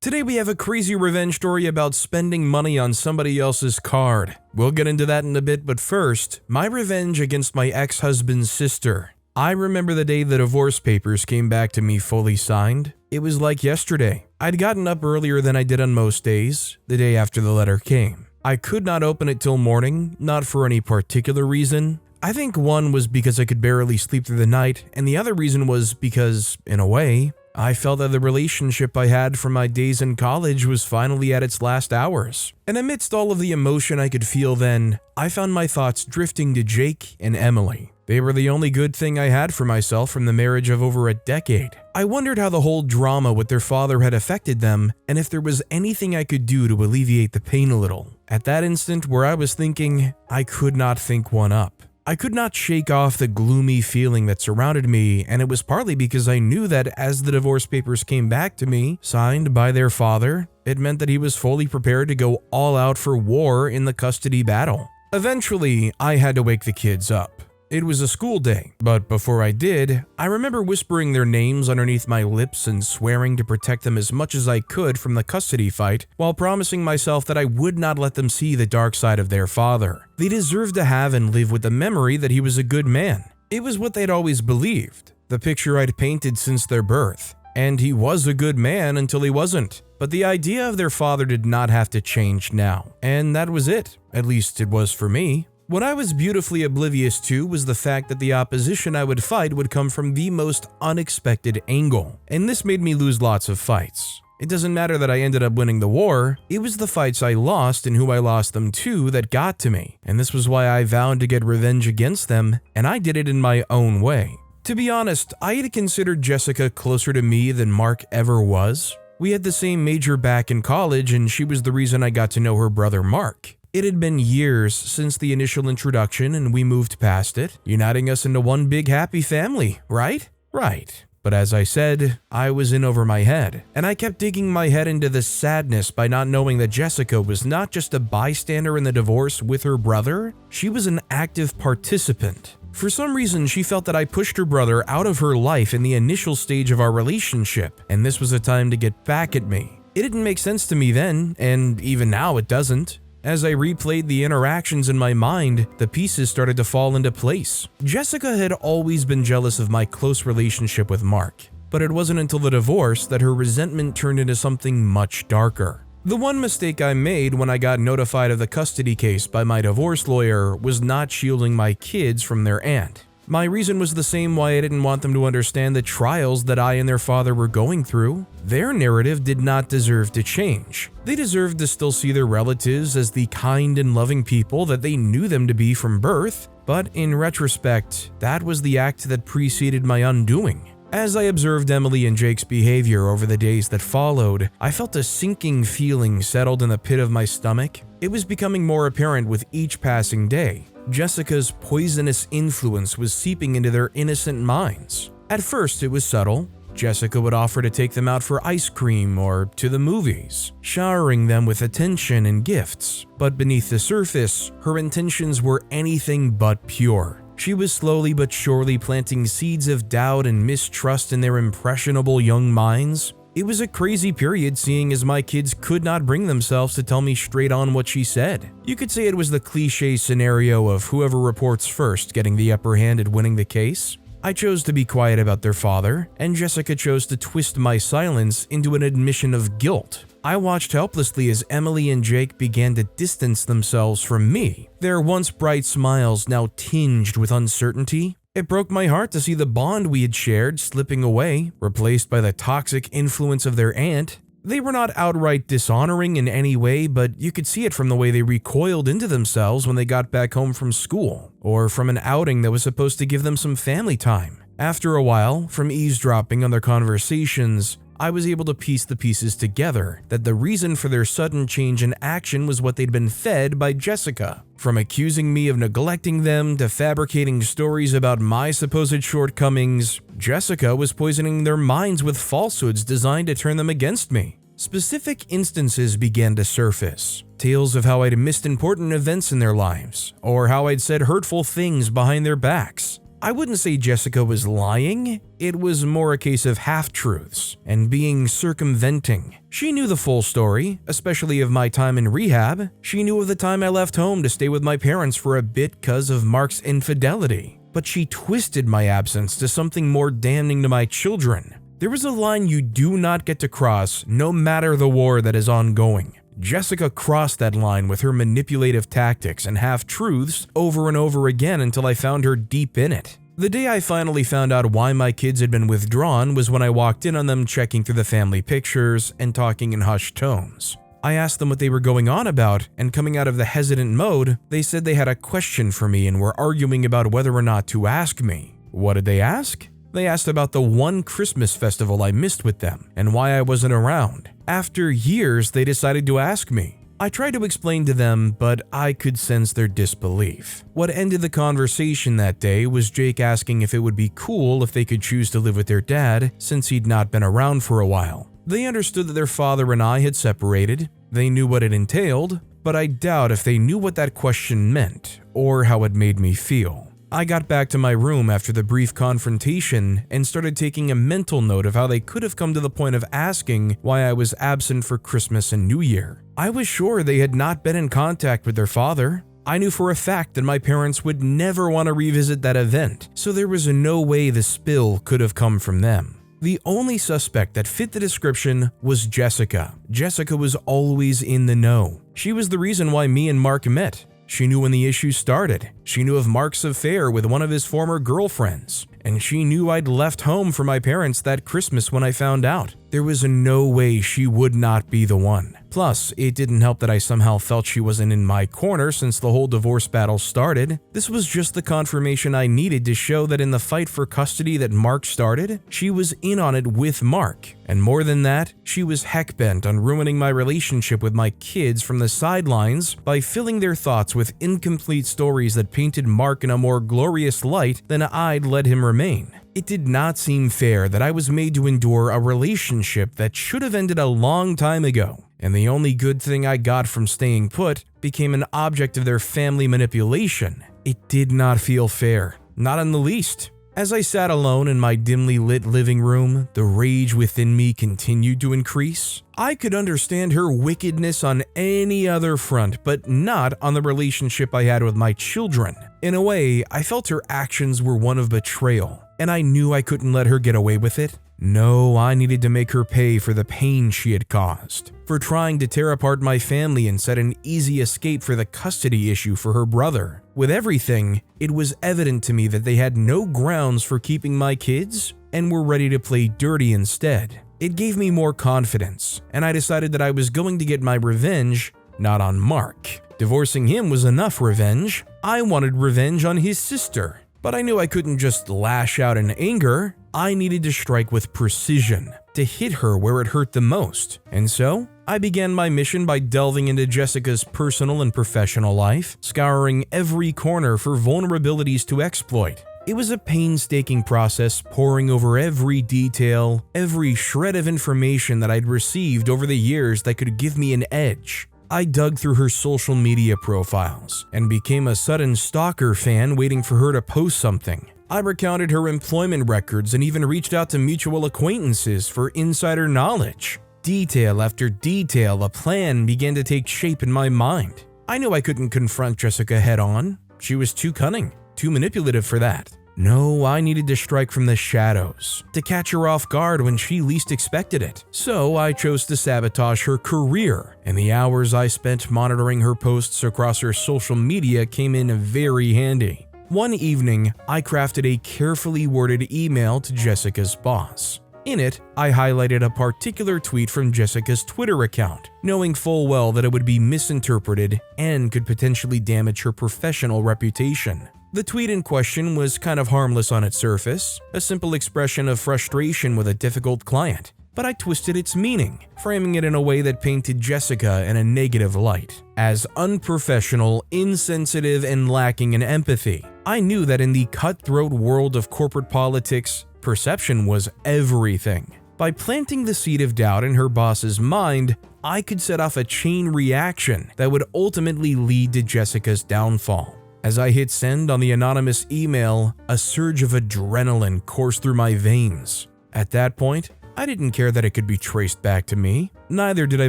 Today we have a crazy revenge story about spending money on somebody else's card. We'll get into that in a bit, but first, my revenge against my ex-husband's sister. I remember the day the divorce papers came back to me fully signed. It was like yesterday. I'd gotten up earlier than I did on most days, the day after the letter came. I could not open it till morning, not for any particular reason. I think one was because I could barely sleep through the night, and the other reason was because, in a way, I felt that the relationship I had from my days in college was finally at its last hours. And amidst all of the emotion I could feel then, I found my thoughts drifting to Jake and Emily. They were the only good thing I had for myself from the marriage of over a decade. I wondered how the whole drama with their father had affected them, and if there was anything I could do to alleviate the pain a little. At that instant where I was thinking, I could not think one up. I could not shake off the gloomy feeling that surrounded me, and it was partly because I knew that as the divorce papers came back to me, signed by their father, it meant that he was fully prepared to go all out for war in the custody battle. Eventually, I had to wake the kids up. It was a school day, but before I did, I remember whispering their names underneath my lips and swearing to protect them as much as I could from the custody fight, while promising myself that I would not let them see the dark side of their father. They deserved to have and live with the memory that he was a good man. It was what they'd always believed, the picture I'd painted since their birth. And he was a good man until he wasn't. But the idea of their father did not have to change now, and that was it. At least it was for me. What I was beautifully oblivious to was the fact that the opposition I would fight would come from the most unexpected angle, and this made me lose lots of fights. It doesn't matter that I ended up winning the war, it was the fights I lost and who I lost them to that got to me, and this was why I vowed to get revenge against them, and I did it in my own way. To be honest, I had considered Jessica closer to me than Mark ever was. We had the same major back in college, and she was the reason I got to know her brother Mark. It had been years since the initial introduction and we moved past it, uniting us into one big happy family, right? Right. But as I said, I was in over my head, and I kept digging my head into the sadness by not knowing that Jessica was not just a bystander in the divorce with her brother, she was an active participant. For some reason, she felt that I pushed her brother out of her life in the initial stage of our relationship, and this was a time to get back at me. It didn't make sense to me then, and even now it doesn't. As I replayed the interactions in my mind, the pieces started to fall into place. Jessica had always been jealous of my close relationship with Mark, but it wasn't until the divorce that her resentment turned into something much darker. The one mistake I made when I got notified of the custody case by my divorce lawyer was not shielding my kids from their aunt. My reason was the same why I didn't want them to understand the trials that I and their father were going through. Their narrative did not deserve to change. They deserved to still see their relatives as the kind and loving people that they knew them to be from birth, but in retrospect, that was the act that preceded my undoing. As I observed Emily and Jake's behavior over the days that followed, I felt a sinking feeling settled in the pit of my stomach. It was becoming more apparent with each passing day. Jessica's poisonous influence was seeping into their innocent minds. At first, it was subtle. Jessica would offer to take them out for ice cream or to the movies, showering them with attention and gifts. But beneath the surface, her intentions were anything but pure. She was slowly but surely planting seeds of doubt and mistrust in their impressionable young minds. It was a crazy period seeing as my kids could not bring themselves to tell me straight on what she said. You could say it was the cliche scenario of whoever reports first getting the upper hand and winning the case. I chose to be quiet about their father, and Jessica chose to twist my silence into an admission of guilt. I watched helplessly as Emily and Jake began to distance themselves from me, their once bright smiles now tinged with uncertainty. It broke my heart to see the bond we had shared slipping away, replaced by the toxic influence of their aunt. They were not outright dishonoring in any way, but you could see it from the way they recoiled into themselves when they got back home from school, or from an outing that was supposed to give them some family time. After a while, from eavesdropping on their conversations, I was able to piece the pieces together that the reason for their sudden change in action was what they'd been fed by Jessica. From accusing me of neglecting them to fabricating stories about my supposed shortcomings, Jessica was poisoning their minds with falsehoods designed to turn them against me. Specific instances began to surface. Tales of how I'd missed important events in their lives, or how I'd said hurtful things behind their backs. I wouldn't say Jessica was lying, it was more a case of half-truths and being circumventing. She knew the full story, especially of my time in rehab. She knew of the time I left home to stay with my parents for a bit because of Mark's infidelity. But she twisted my absence to something more damning to my children. There is a line you do not get to cross, no matter the war that is ongoing. Jessica crossed that line with her manipulative tactics and half-truths over and over again until I found her deep in it. The day I finally found out why my kids had been withdrawn was when I walked in on them checking through the family pictures and talking in hushed tones. I asked them what they were going on about, and coming out of the hesitant mode, they said they had a question for me and were arguing about whether or not to ask me. What did they ask? They asked about the one Christmas festival I missed with them and why I wasn't around. After years, they decided to ask me. I tried to explain to them, but I could sense their disbelief. What ended the conversation that day was Jake asking if it would be cool if they could choose to live with their dad since he'd not been around for a while. They understood that their father and I had separated. They knew what it entailed, but I doubt if they knew what that question meant or how it made me feel. I got back to my room after the brief confrontation and started taking a mental note of how they could have come to the point of asking why I was absent for Christmas and New Year. I was sure they had not been in contact with their father. I knew for a fact that my parents would never want to revisit that event, so there was no way the spill could have come from them. The only suspect that fit the description was Jessica. Jessica was always in the know. She was the reason why me and Mark met. She knew when the issue started. She knew of Mark's affair with one of his former girlfriends. And she knew I'd left home for my parents that Christmas when I found out. There was no way she would not be the one. Plus, it didn't help that I somehow felt she wasn't in my corner since the whole divorce battle started. This was just the confirmation I needed to show that in the fight for custody that Mark started, she was in on it with Mark. And more than that, she was heck-bent on ruining my relationship with my kids from the sidelines by filling their thoughts with incomplete stories that painted Mark in a more glorious light than I'd let him remain. It did not seem fair that I was made to endure a relationship that should have ended a long time ago, and the only good thing I got from staying put became an object of their family manipulation. It did not feel fair, not in the least. As I sat alone in my dimly lit living room, the rage within me continued to increase. I could understand her wickedness on any other front, but not on the relationship I had with my children. In a way, I felt her actions were one of betrayal, and I knew I couldn't let her get away with it. No, I needed to make her pay for the pain she had caused, for trying to tear apart my family and set an easy escape for the custody issue for her brother. With everything, it was evident to me that they had no grounds for keeping my kids and were ready to play dirty instead. It gave me more confidence, and I decided that I was going to get my revenge, not on Mark. Divorcing him was enough revenge. I wanted revenge on his sister. But I knew I couldn't just lash out in anger. I needed to strike with precision, to hit her where it hurt the most. And so, I began my mission by delving into Jessica's personal and professional life, scouring every corner for vulnerabilities to exploit. It was a painstaking process, poring over every detail, every shred of information that I'd received over the years that could give me an edge. I dug through her social media profiles and became a sudden stalker fan waiting for her to post something. I recounted her employment records and even reached out to mutual acquaintances for insider knowledge. Detail after detail, a plan began to take shape in my mind. I knew I couldn't confront Jessica head on. She was too cunning, too manipulative for that. No, I needed to strike from the shadows, to catch her off guard when she least expected it. So I chose to sabotage her career, and the hours I spent monitoring her posts across her social media came in very handy. One evening, I crafted a carefully worded email to Jessica's boss. In it, I highlighted a particular tweet from Jessica's Twitter account, knowing full well that it would be misinterpreted and could potentially damage her professional reputation. The tweet in question was kind of harmless on its surface, a simple expression of frustration with a difficult client, but I twisted its meaning, framing it in a way that painted Jessica in a negative light, as unprofessional, insensitive, and lacking in empathy. I knew that in the cutthroat world of corporate politics, perception was everything. By planting the seed of doubt in her boss's mind, I could set off a chain reaction that would ultimately lead to Jessica's downfall. As I hit send on the anonymous email, a surge of adrenaline coursed through my veins. At that point, I didn't care that it could be traced back to me. Neither did I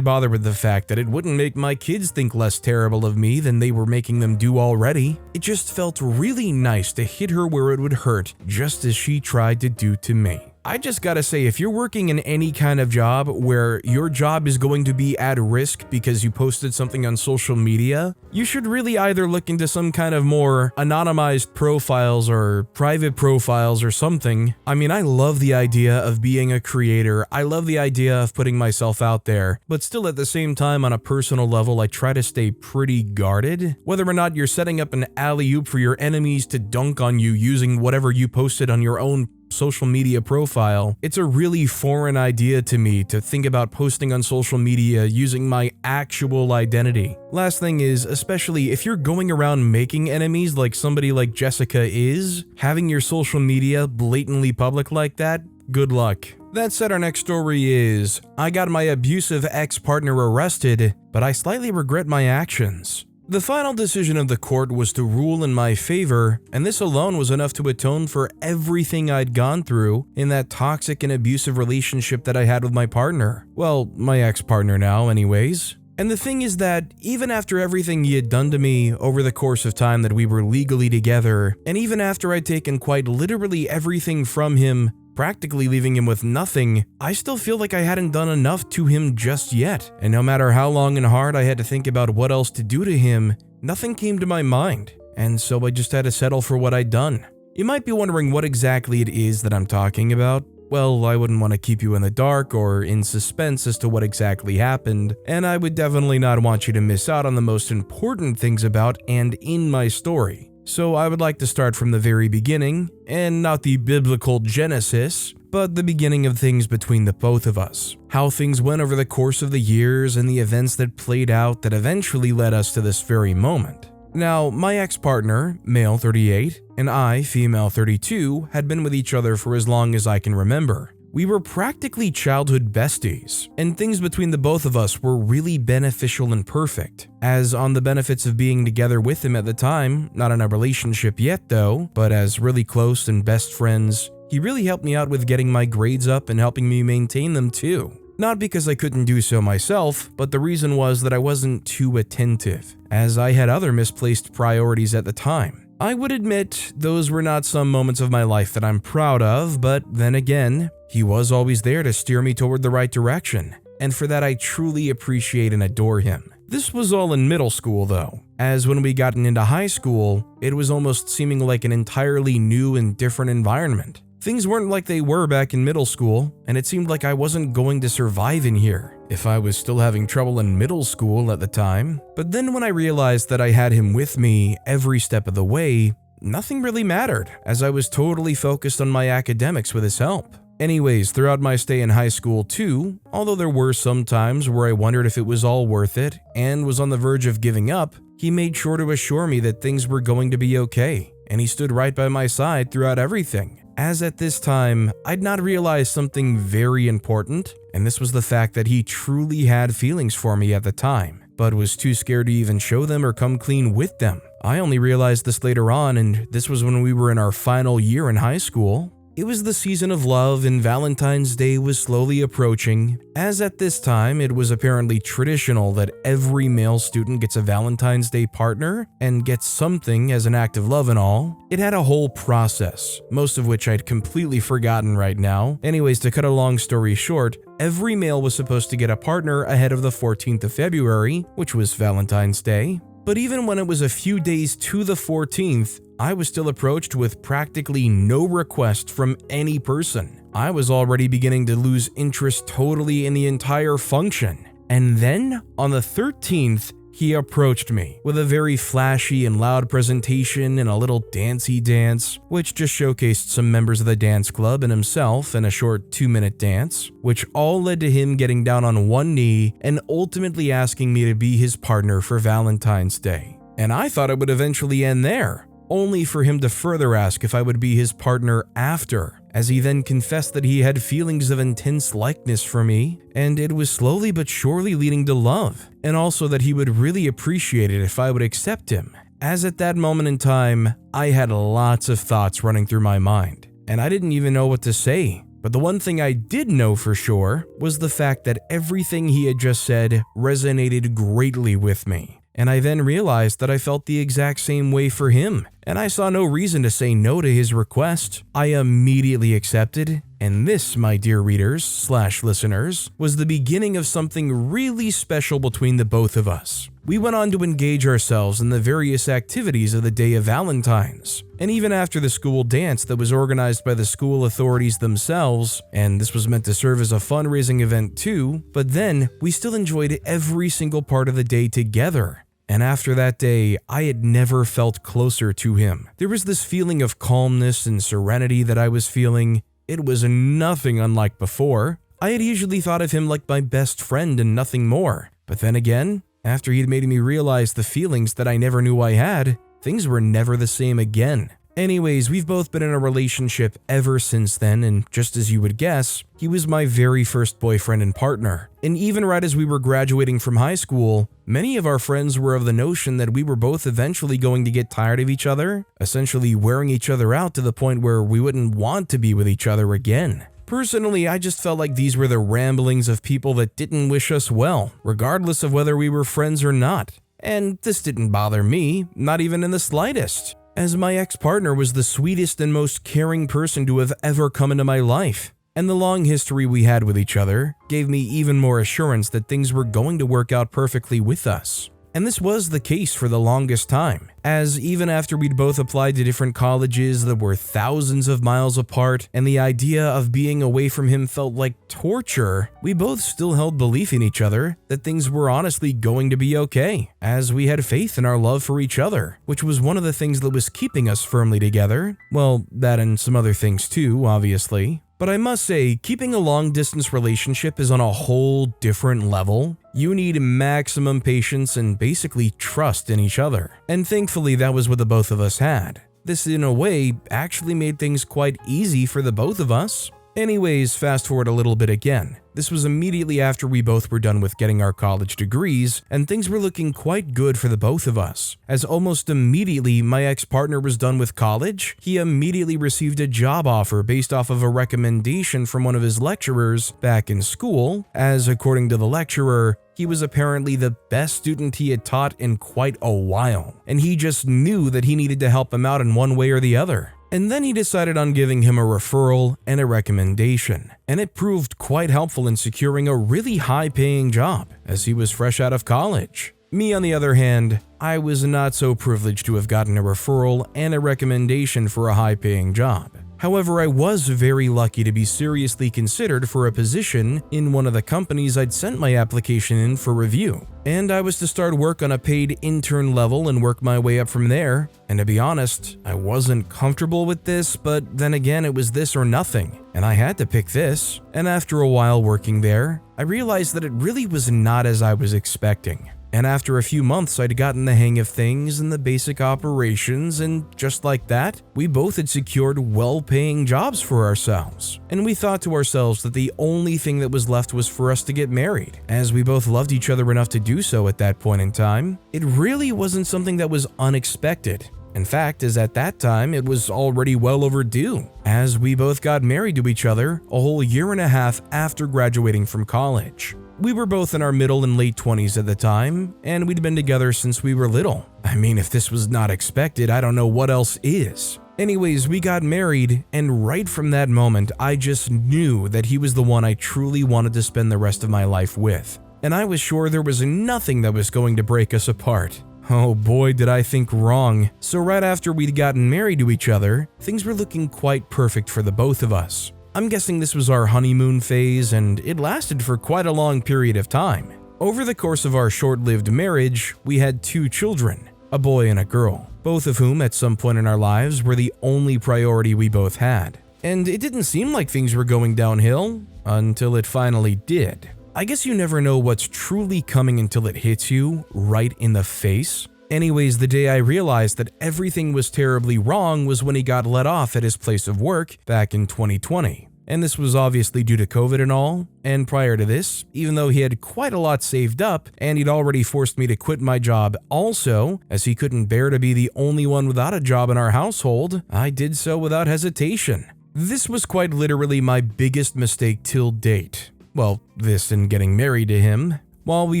bother with the fact that it wouldn't make my kids think less terrible of me than they were making them do already. It just felt really nice to hit her where it would hurt, just as she tried to do to me. I just gotta say, if you're working in any kind of job where your job is going to be at risk because you posted something on social media, you should really either look into some kind of more anonymized profiles or private profiles or something. I mean, I love the idea of being a creator. I love the idea of putting myself out there, but still at the same time on a personal level, I try to stay pretty guarded. Whether or not you're setting up an alley-oop for your enemies to dunk on you using whatever you posted on your own social media profile, it's a really foreign idea to me to think about posting on social media using my actual identity. Last thing is, especially if you're going around making enemies like somebody like Jessica is, having your social media blatantly public like that, good luck. That said, our next story is, I got my abusive ex-partner arrested, but I slightly regret my actions. The final decision of the court was to rule in my favor, and this alone was enough to atone for everything I'd gone through in that toxic and abusive relationship that I had with my partner. Well, my ex-partner now anyways. And the thing is that even after everything he had done to me over the course of time that we were legally together, and even after I'd taken quite literally everything from him, practically leaving him with nothing, I still feel like I hadn't done enough to him just yet. And no matter how long and hard I had to think about what else to do to him, nothing came to my mind. And so I just had to settle for what I'd done. You might be wondering what exactly it is that I'm talking about. Well, I wouldn't want to keep you in the dark or in suspense as to what exactly happened, and I would definitely not want you to miss out on the most important things about and in my story. So I would like to start from the very beginning, and not the biblical Genesis, but the beginning of things between the both of us. How things went over the course of the years and the events that played out that eventually led us to this very moment. Now, my ex-partner, male 38, and I, female 32, had been with each other for as long as I can remember. We were practically childhood besties, and things between the both of us were really beneficial and perfect. As on the benefits of being together with him at the time, not in a relationship yet though, but as really close and best friends, he really helped me out with getting my grades up and helping me maintain them too. Not because I couldn't do so myself, but the reason was that I wasn't too attentive, as I had other misplaced priorities at the time. I would admit those were not some moments of my life that I'm proud of, but then again, he was always there to steer me toward the right direction, and for that I truly appreciate and adore him. This was all in middle school though, as when we gotten into high school, it was almost seeming like an entirely new and different environment. Things weren't like they were back in middle school, and it seemed like I wasn't going to survive in here, if I was still having trouble in middle school at the time. But then when I realized that I had him with me every step of the way, nothing really mattered, as I was totally focused on my academics with his help. Anyways, throughout my stay in high school too, although there were some times where I wondered if it was all worth it and was on the verge of giving up, he made sure to assure me that things were going to be okay, and he stood right by my side throughout everything. As at this time, I'd not realized something very important, and this was the fact that he truly had feelings for me at the time, but was too scared to even show them or come clean with them. I only realized this later on, and this was when we were in our final year in high school. It was the season of love and Valentine's Day was slowly approaching, as at this time it was apparently traditional that every male student gets a Valentine's Day partner and gets something as an act of love and all. It had a whole process, most of which I'd completely forgotten right now. Anyways, to cut a long story short, every male was supposed to get a partner ahead of the 14th of February, which was Valentine's Day. But even when it was a few days to the 14th, I was still approached with practically no request from any person. I was already beginning to lose interest totally in the entire function. And then, on the 13th, he approached me with a very flashy and loud presentation and a little dancey dance, which just showcased some members of the dance club and himself in a short 2-minute dance, which all led to him getting down on one knee and ultimately asking me to be his partner for Valentine's Day. And I thought it would eventually end there, only for him to further ask if I would be his partner after, as he then confessed that he had feelings of intense likeness for me, and it was slowly but surely leading to love, and also that he would really appreciate it if I would accept him. as at that moment in time, I had lots of thoughts running through my mind, and I didn't even know what to say. But the one thing I did know for sure was the fact that everything he had just said resonated greatly with me. And I then realized that I felt the exact same way for him, and I saw no reason to say no to his request. I immediately accepted, and this, my dear readers/listeners, was the beginning of something really special between the both of us. We went on to engage ourselves in the various activities of the day of Valentine's, and even after the school dance that was organized by the school authorities themselves, and this was meant to serve as a fundraising event too, but then we still enjoyed every single part of the day together. And after that day, I had never felt closer to him. There was this feeling of calmness and serenity that I was feeling. It was nothing unlike before. I had usually thought of him like my best friend and nothing more. But then again, after he'd made me realize the feelings that I never knew I had, things were never the same again. Anyways, we've both been in a relationship ever since then, and just as you would guess, he was my very first boyfriend and partner. And even right as we were graduating from high school, many of our friends were of the notion that we were both eventually going to get tired of each other, essentially wearing each other out to the point where we wouldn't want to be with each other again. Personally, I just felt like these were the ramblings of people that didn't wish us well, regardless of whether we were friends or not. And this didn't bother me, not even in the slightest, as my ex-partner was the sweetest and most caring person to have ever come into my life. And the long history we had with each other gave me even more assurance that things were going to work out perfectly with us. And this was the case for the longest time, as even after we'd both applied to different colleges that were thousands of miles apart and the idea of being away from him felt like torture, we both still held belief in each other that things were honestly going to be okay, as we had faith in our love for each other, which was one of the things that was keeping us firmly together. Well, that and some other things too, obviously. But I must say, keeping a long-distance relationship is on a whole different level. You need maximum patience and basically trust in each other. And thankfully, that was what the both of us had. This, in a way, actually made things quite easy for the both of us. Anyways, fast forward a little bit again. This was immediately after we both were done with getting our college degrees, and things were looking quite good for the both of us. As almost immediately my ex-partner was done with college, he immediately received a job offer based off of a recommendation from one of his lecturers back in school, as according to the lecturer, he was apparently the best student he had taught in quite a while, and he just knew that he needed to help him out in one way or the other. And then he decided on giving him a referral and a recommendation, and it proved quite helpful in securing a really high-paying job, as he was fresh out of college. Me, on the other hand, I was not so privileged to have gotten a referral and a recommendation for a high-paying job. However, I was very lucky to be seriously considered for a position in one of the companies I'd sent my application in for review, and I was to start work on a paid intern level and work my way up from there. And to be honest, I wasn't comfortable with this, but then again, it was this or nothing, and I had to pick this. And after a while working there, I realized that it really was not as I was expecting. And after a few months, I'd gotten the hang of things and the basic operations, and just like that, we both had secured well-paying jobs for ourselves. And we thought to ourselves that the only thing that was left was for us to get married, as we both loved each other enough to do so at that point in time. It really wasn't something that was unexpected. In fact, as at that time, it was already well overdue, as we both got married to each other a whole year and a half after graduating from college. We were both in our middle and late 20s at the time, and we'd been together since we were little. I mean, if this was not expected, I don't know what else is. Anyways, we got married, and right from that moment, I just knew that he was the one I truly wanted to spend the rest of my life with. And I was sure there was nothing that was going to break us apart. Oh boy, did I think wrong. So right after we'd gotten married to each other, things were looking quite perfect for the both of us. I'm guessing this was our honeymoon phase, and it lasted for quite a long period of time. Over the course of our short-lived marriage, we had 2 children, a boy and a girl, both of whom at some point in our lives were the only priority we both had. And it didn't seem like things were going downhill until it finally did. I guess you never know what's truly coming until it hits you right in the face. Anyways, the day I realized that everything was terribly wrong was when he got let off at his place of work back in 2020. and this was obviously due to COVID and all. And prior to this, even though he had quite a lot saved up and he'd already forced me to quit my job also, as he couldn't bear to be the only one without a job in our household, I did so without hesitation. This was quite literally my biggest mistake till date. Well, this and getting married to him. While we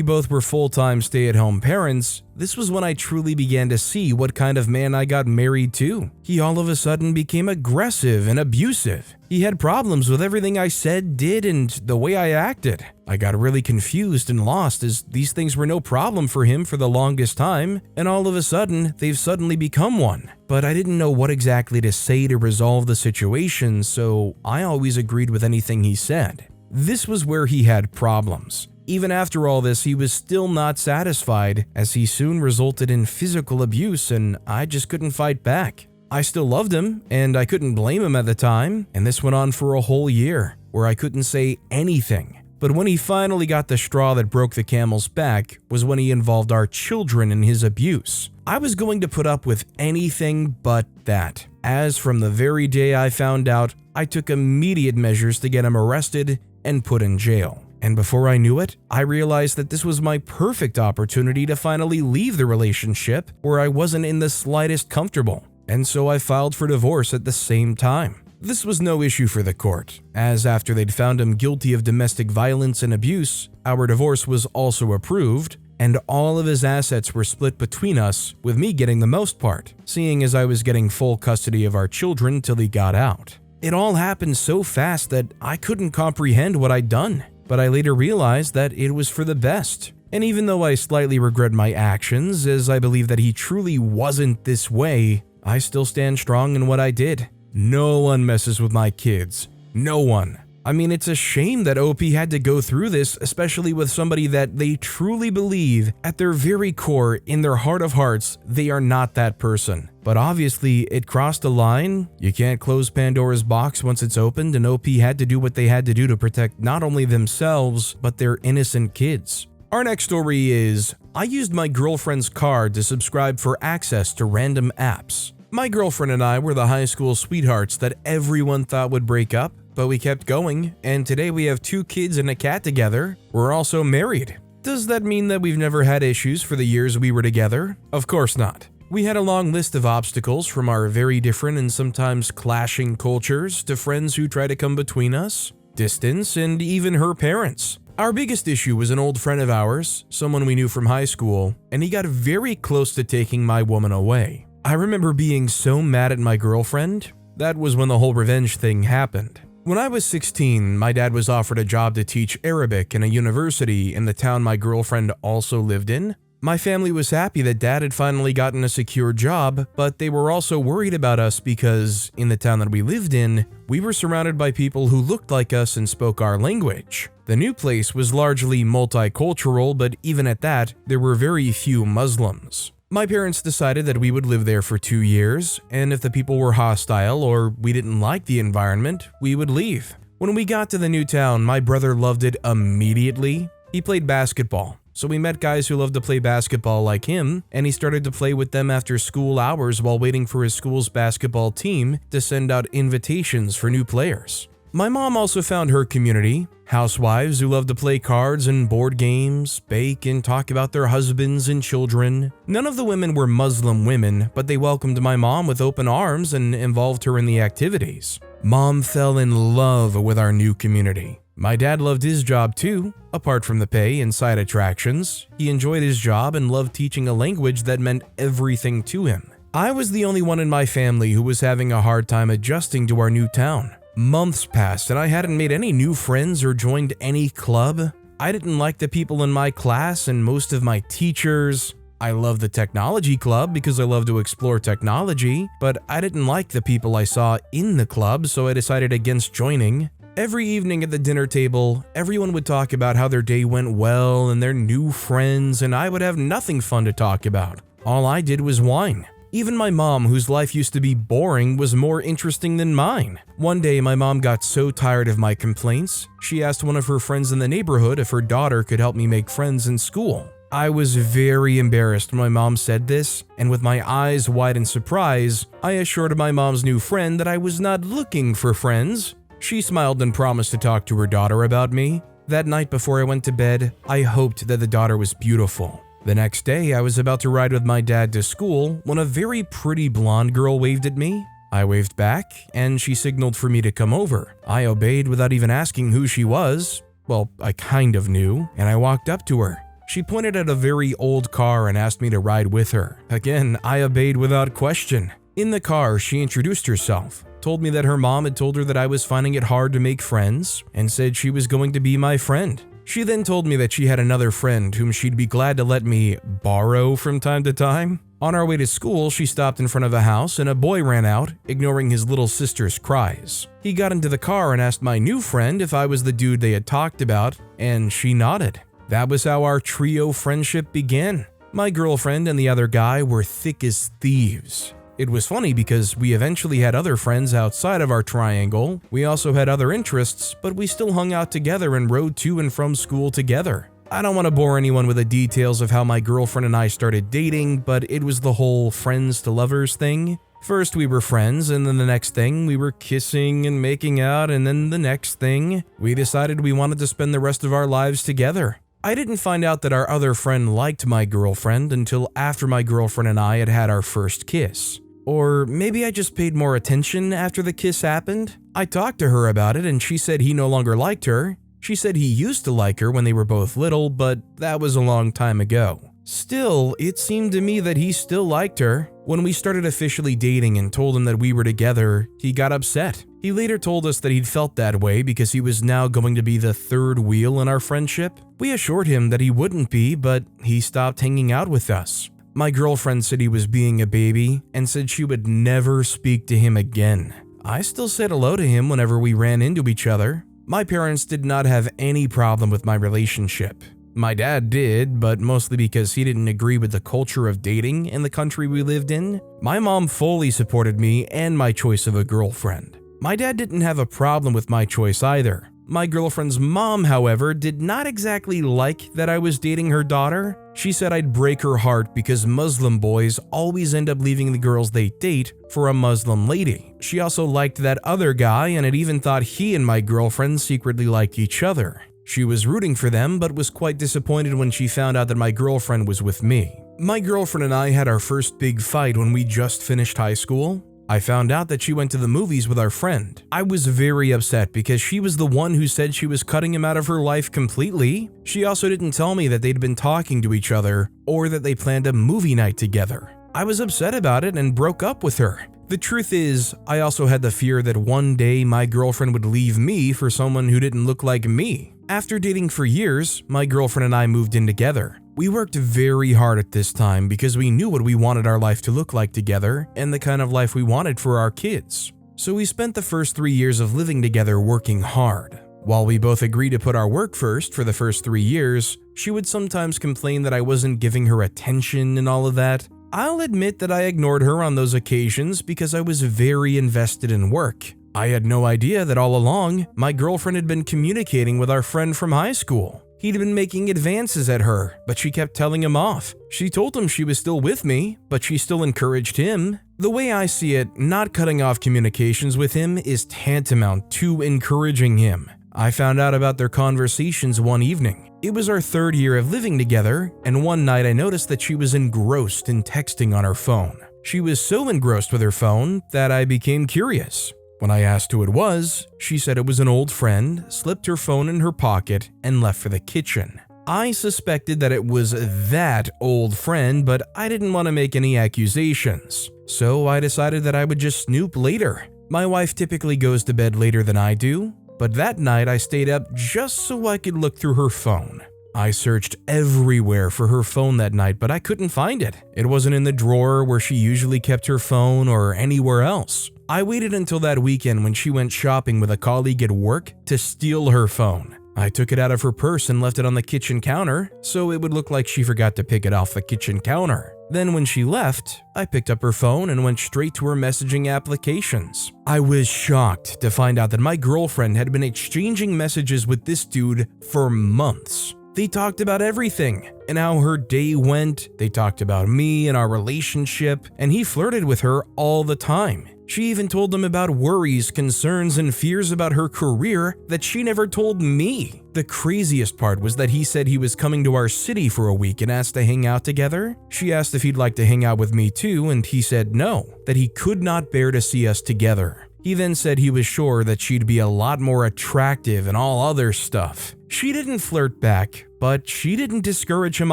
both were full-time stay-at-home parents, this was when I truly began to see what kind of man I got married to. He all of a sudden became aggressive and abusive. He had problems with everything I said, did, and the way I acted. I got really confused and lost as these things were no problem for him for the longest time, and all of a sudden, they've suddenly become one. But I didn't know what exactly to say to resolve the situation, so I always agreed with anything he said. This was where he had problems. Even after all this, he was still not satisfied, as he soon resulted in physical abuse and I just couldn't fight back. I still loved him, and I couldn't blame him at the time, and this went on for a whole year, where I couldn't say anything. But when he finally got the straw that broke the camel's back was when he involved our children in his abuse. I was going to put up with anything but that, as from the very day I found out, I took immediate measures to get him arrested and put in jail. And before I knew it, I realized that this was my perfect opportunity to finally leave the relationship where I wasn't in the slightest comfortable, and so I filed for divorce at the same time. This was no issue for the court, as after they'd found him guilty of domestic violence and abuse, our divorce was also approved, and all of his assets were split between us, with me getting the most part, seeing as I was getting full custody of our children till he got out. It all happened so fast that I couldn't comprehend what I'd done. But I later realized that it was for the best. And even though I slightly regret my actions, as I believe that he truly wasn't this way, I still stand strong in what I did. No one messes with my kids. No one. I mean, it's a shame that OP had to go through this, especially with somebody that they truly believe at their very core, in their heart of hearts, they are not that person. But obviously, it crossed a line. You can't close Pandora's box once it's opened, and OP had to do what they had to do to protect not only themselves, but their innocent kids. Our next story is, I used my girlfriend's card to subscribe for access to random apps. My girlfriend and I were the high school sweethearts that everyone thought would break up, but we kept going, and today we have 2 kids and a cat together. We're also married. Does that mean that we've never had issues for the years we were together? Of course not. We had a long list of obstacles, from our very different and sometimes clashing cultures to friends who try to come between us, distance, and even her parents. Our biggest issue was an old friend of ours, someone we knew from high school, and he got very close to taking my woman away. I remember being so mad at my girlfriend. That was when the whole revenge thing happened. When I was 16, my dad was offered a job to teach Arabic in a university in the town my girlfriend also lived in. My family was happy that Dad had finally gotten a secure job, but they were also worried about us because, in the town that we lived in, we were surrounded by people who looked like us and spoke our language. The new place was largely multicultural, but even at that, there were very few Muslims. My parents decided that we would live there for 2 years, and if the people were hostile or we didn't like the environment, we would leave. When we got to the new town, my brother loved it immediately. He played basketball. So we met guys who loved to play basketball like him, and he started to play with them after school hours while waiting for his school's basketball team to send out invitations for new players. My mom also found her community, housewives who love to play cards and board games, bake, and talk about their husbands and children. None of the women were Muslim women, but they welcomed my mom with open arms and involved her in the activities. Mom fell in love with our new community. My dad loved his job too. Apart from the pay and side attractions, he enjoyed his job and loved teaching a language that meant everything to him. I was the only one in my family who was having a hard time adjusting to our new town. Months passed and I hadn't made any new friends or joined any club. I didn't like the people in my class and most of my teachers. I loved the technology club because I love to explore technology, but I didn't like the people I saw in the club, so I decided against joining. Every evening at the dinner table, everyone would talk about how their day went well and their new friends, and I would have nothing fun to talk about. All I did was whine. Even my mom, whose life used to be boring, was more interesting than mine. One day, my mom got so tired of my complaints, she asked one of her friends in the neighborhood if her daughter could help me make friends in school. I was very embarrassed when my mom said this, and with my eyes wide in surprise, I assured my mom's new friend that I was not looking for friends. She smiled and promised to talk to her daughter about me. That night before I went to bed, I hoped that the daughter was beautiful. The next day, I was about to ride with my dad to school when a very pretty blonde girl waved at me. I waved back, and she signaled for me to come over. I obeyed without even asking who she was. Well, I kind of knew, and I walked up to her. She pointed at a very old car and asked me to ride with her. Again, I obeyed without question. In the car, she introduced herself, told me that her mom had told her that I was finding it hard to make friends, and said she was going to be my friend. She then told me that she had another friend whom she'd be glad to let me borrow from time to time. On our way to school, she stopped in front of a house and a boy ran out, ignoring his little sister's cries. He got into the car and asked my new friend if I was the dude they had talked about, and she nodded. That was how our trio friendship began. My girlfriend and the other guy were thick as thieves. It was funny because we eventually had other friends outside of our triangle. We also had other interests, but we still hung out together and rode to and from school together. I don't want to bore anyone with the details of how my girlfriend and I started dating, but it was the whole friends to lovers thing. First we were friends, and then the next thing we were kissing and making out, and then the next thing we decided we wanted to spend the rest of our lives together. I didn't find out that our other friend liked my girlfriend until after my girlfriend and I had had our first kiss. Or maybe I just paid more attention after the kiss happened. I talked to her about it and she said he no longer liked her. She said he used to like her when they were both little, but that was a long time ago. Still, it seemed to me that he still liked her. When we started officially dating and told him that we were together, he got upset. He later told us that he'd felt that way because he was now going to be the third wheel in our friendship. We assured him that he wouldn't be, but he stopped hanging out with us. My girlfriend said he was being a baby and said she would never speak to him again. I still said hello to him whenever we ran into each other. My parents did not have any problem with my relationship. My dad did, but mostly because he didn't agree with the culture of dating in the country we lived in. My mom fully supported me and my choice of a girlfriend. My dad didn't have a problem with my choice either. My girlfriend's mom, however, did not exactly like that I was dating her daughter. She said I'd break her heart because Muslim boys always end up leaving the girls they date for a Muslim lady. She also liked that other guy and had even thought he and my girlfriend secretly liked each other. She was rooting for them, but was quite disappointed when she found out that my girlfriend was with me. My girlfriend and I had our first big fight when we just finished high school. I found out that she went to the movies with our friend. I was very upset because she was the one who said she was cutting him out of her life completely. She also didn't tell me that they'd been talking to each other or that they planned a movie night together. I was upset about it and broke up with her. The truth is, I also had the fear that one day my girlfriend would leave me for someone who didn't look like me. After dating for years, my girlfriend and I moved in together. We worked very hard at this time because we knew what we wanted our life to look like together and the kind of life we wanted for our kids. So we spent the first 3 years of living together working hard. While we both agreed to put our work first for the first 3 years, she would sometimes complain that I wasn't giving her attention and all of that. I'll admit that I ignored her on those occasions because I was very invested in work. I had no idea that all along, my girlfriend had been communicating with our friend from high school. He'd been making advances at her, but she kept telling him off. She told him she was still with me, but she still encouraged him. The way I see it, not cutting off communications with him is tantamount to encouraging him. I found out about their conversations one evening. It was our third year of living together, and one night I noticed that she was engrossed in texting on her phone. She was so engrossed with her phone that I became curious. When I asked who it was, she said it was an old friend, slipped her phone in her pocket, and left for the kitchen. I suspected that it was that old friend, but I didn't want to make any accusations. So I decided that I would just snoop later. My wife typically goes to bed later than I do, but that night I stayed up just so I could look through her phone. I searched everywhere for her phone that night, but I couldn't find it. It wasn't in the drawer where she usually kept her phone or anywhere else. I waited until that weekend when she went shopping with a colleague at work to steal her phone. I took it out of her purse and left it on the kitchen counter, so it would look like she forgot to pick it off the kitchen counter. Then when she left, I picked up her phone and went straight to her messaging applications. I was shocked to find out that my girlfriend had been exchanging messages with this dude for months. They talked about everything and how her day went. They talked about me and our relationship, and he flirted with her all the time. She even told him about worries, concerns, and fears about her career that she never told me. The craziest part was that he said he was coming to our city for a week and asked to hang out together. She asked if he'd like to hang out with me too, and he said no, that he could not bear to see us together. He then said he was sure that she'd be a lot more attractive and all other stuff. She didn't flirt back, but she didn't discourage him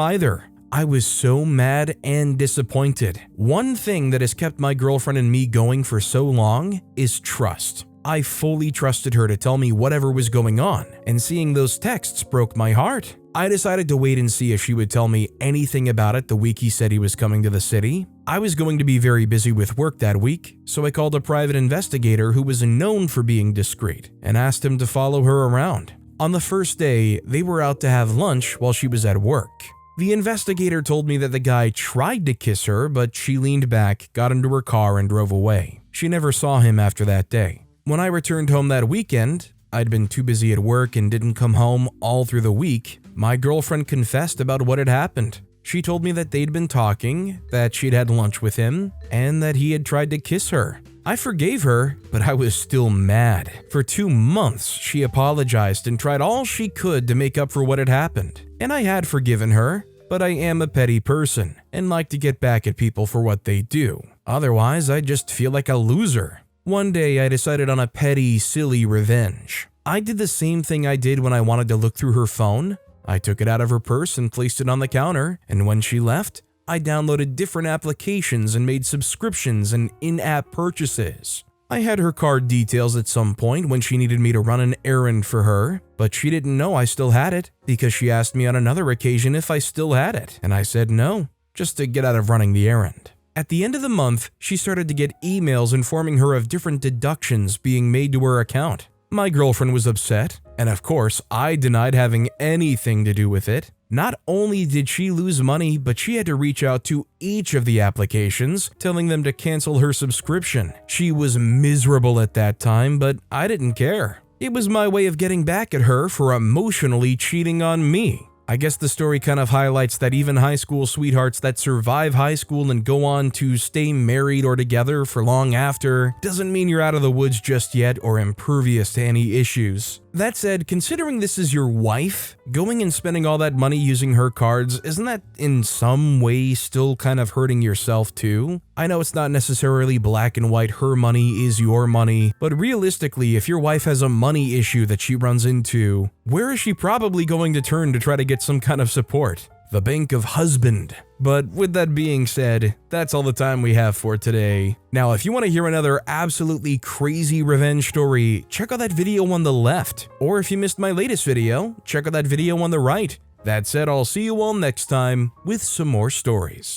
either. I was so mad and disappointed. One thing that has kept my girlfriend and me going for so long is trust. I fully trusted her to tell me whatever was going on, and seeing those texts broke my heart. I decided to wait and see if she would tell me anything about it the week he said he was coming to the city. I was going to be very busy with work that week, so I called a private investigator who was known for being discreet and asked him to follow her around. On the first day, they were out to have lunch while she was at work. The investigator told me that the guy tried to kiss her, but she leaned back, got into her car, and drove away. She never saw him after that day. When I returned home that weekend, I'd been too busy at work and didn't come home all through the week. My girlfriend confessed about what had happened. She told me that they'd been talking, that she'd had lunch with him, and that he had tried to kiss her. I forgave her, but I was still mad. For 2 months, she apologized and tried all she could to make up for what had happened. And I had forgiven her, but I am a petty person and like to get back at people for what they do. Otherwise, I just feel like a loser. One day, I decided on a petty, silly revenge. I did the same thing I did when I wanted to look through her phone. I took it out of her purse and placed it on the counter, and when she left, I downloaded different applications and made subscriptions and in-app purchases. I had her card details at some point when she needed me to run an errand for her, but she didn't know I still had it because she asked me on another occasion if I still had it, and I said no, just to get out of running the errand. At the end of the month, she started to get emails informing her of different deductions being made to her account. My girlfriend was upset, and of course, I denied having anything to do with it. Not only did she lose money, but she had to reach out to each of the applications, telling them to cancel her subscription. She was miserable at that time, but I didn't care. It was my way of getting back at her for emotionally cheating on me. I guess the story kind of highlights that even high school sweethearts that survive high school and go on to stay married or together for long after doesn't mean you're out of the woods just yet or impervious to any issues. That said, considering this is your wife, going and spending all that money using her cards, isn't that in some way still kind of hurting yourself too? I know it's not necessarily black and white, her money is your money, but realistically, if your wife has a money issue that she runs into, where is she probably going to turn to try to get some kind of support? The bank of husband. But with that being said, that's all the time we have for today. Now, if you want to hear another absolutely crazy revenge story, check out that video on the left. Or if you missed my latest video, check out that video on the right. That said, I'll see you all next time with some more stories.